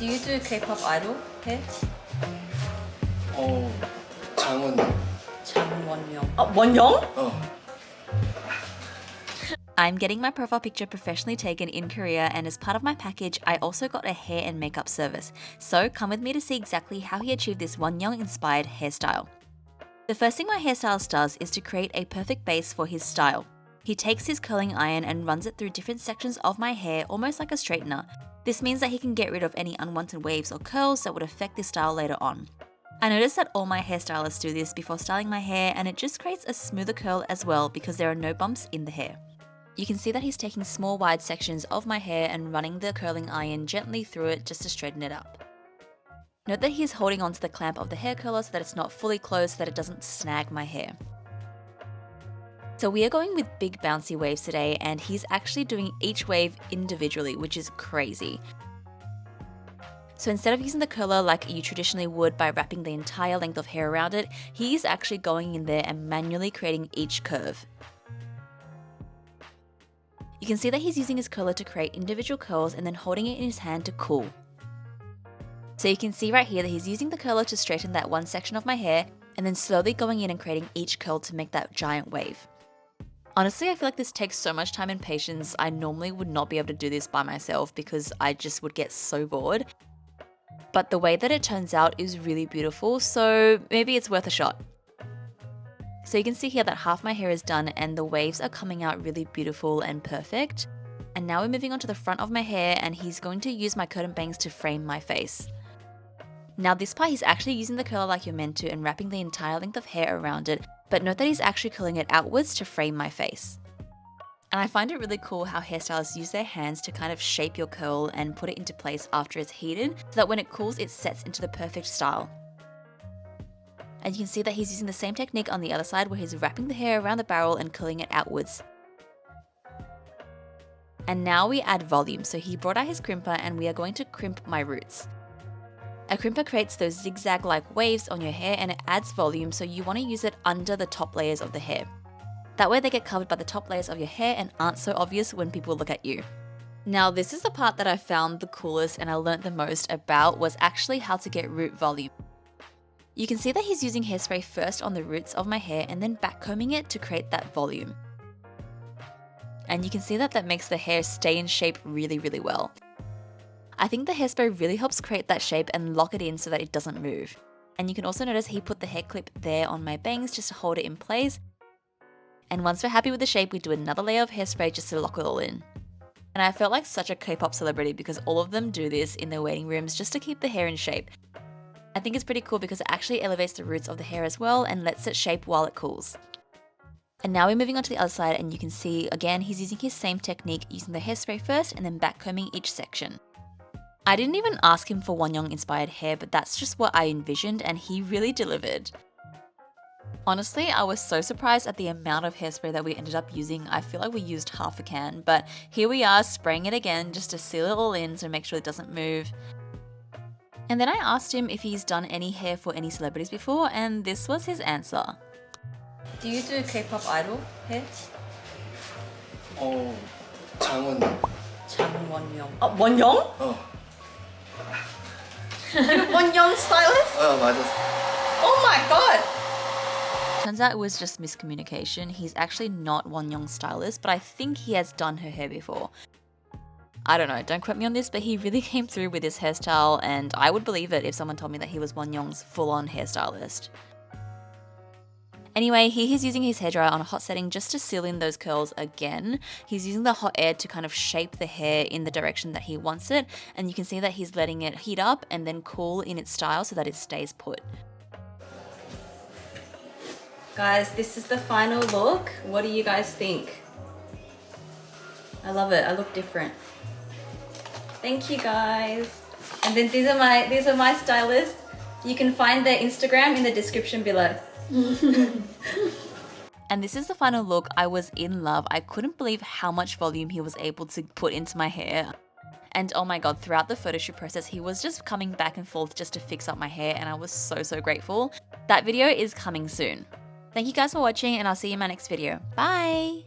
Do you do K-pop idol hair? 장원영. 장원영. Wonyong? I'm getting my profile picture professionally taken in Korea, and as part of my package, I also got a hair and makeup service. So come with me to see exactly how he achieved this Wonyoung-inspired hairstyle. The first thing my hairstylist does is to create a perfect base for his style. He takes his curling iron and runs it through different sections of my hair, almost like a straightener. This means that he can get rid of any unwanted waves or curls that would affect the style later on. I noticed that all my hairstylists do this before styling my hair, and it just creates a smoother curl as well because there are no bumps in the hair. You can see that he's taking small wide sections of my hair and running the curling iron gently through it just to straighten it up. Note that he's holding onto the clamp of the hair curler so that it's not fully closed so that it doesn't snag my hair. So we are going with big bouncy waves today, and he's actually doing each wave individually, which is crazy. So instead of using the curler like you traditionally would by wrapping the entire length of hair around it, he is actually going in there and manually creating each curve. You can see that he's using his curler to create individual curls and then holding it in his hand to cool. So you can see right here that he's using the curler to straighten that one section of my hair and then slowly going in and creating each curl to make that giant wave. Honestly, I feel like this takes so much time and patience. I normally would not be able to do this by myself because I just would get so bored. But the way that it turns out is really beautiful, so maybe it's worth a shot. So you can see here that half my hair is done and the waves are coming out really beautiful and perfect. And now we're moving on to the front of my hair, and he's going to use my curtain bangs to frame my face. Now this part he's actually using the curler like you're meant to and wrapping the entire length of hair around it, but note that he's actually curling it outwards to frame my face. And I find it really cool how hairstylists use their hands to kind of shape your curl and put it into place after it's heated so that when it cools it sets into the perfect style. And you can see that he's using the same technique on the other side where he's wrapping the hair around the barrel and curling it outwards. And now we add volume, so he brought out his crimper and we are going to crimp my roots. A crimper creates those zigzag-like waves on your hair and it adds volume, so you want to use it under the top layers of the hair. That way they get covered by the top layers of your hair and aren't so obvious when people look at you. Now this is the part that I found the coolest and I learnt the most about, was actually how to get root volume. You can see that he's using hairspray first on the roots of my hair and then backcombing it to create that volume. And you can see that that makes the hair stay in shape really, really well. I think the hairspray really helps create that shape and lock it in so that it doesn't move. And you can also notice he put the hair clip there on my bangs just to hold it in place. And once we're happy with the shape, we do another layer of hairspray just to lock it all in. And I felt like such a K-pop celebrity because all of them do this in their waiting rooms just to keep the hair in shape. I think it's pretty cool because it actually elevates the roots of the hair as well and lets it shape while it cools. And now we're moving on to the other side, and you can see again he's using his same technique, using the hairspray first and then backcombing each section. I didn't even ask him for Wonyoung-inspired hair, but that's just what I envisioned and he really delivered. Honestly, I was so surprised at the amount of hairspray that we ended up using. I feel like we used half a can, but here we are spraying it again just to seal it all in to make sure it doesn't move. And then I asked him if he's done any hair for any celebrities before, and this was his answer. Do you do K-pop idol hair? 장원영. 장원영. Wonyong? Wonyong stylist? 맞았어. Oh my god! Turns out it was just miscommunication. He's actually not Wonyoung's stylist, but I think he has done her hair before. I don't know, don't quote me on this, but he really came through with his hairstyle, and I would believe it if someone told me that he was Wonyoung's full-on hairstylist. Anyway, here he's using his hairdryer on a hot setting just to seal in those curls again. He's using the hot air to kind of shape the hair in the direction that he wants it, and you can see that he's letting it heat up and then cool in its style so that it stays put. Guys, this is the final look. What do you guys think? I love it. I look different. Thank you guys. And then these are my stylists. You can find their Instagram in the description below. And this is the final look. I was in love. I couldn't believe how much volume he was able to put into my hair. And oh my god, throughout the photo shoot process, he was just coming back and forth just to fix up my hair, and I was so grateful. That video is coming soon. Thank you guys for watching, and I'll see you in my next video. Bye!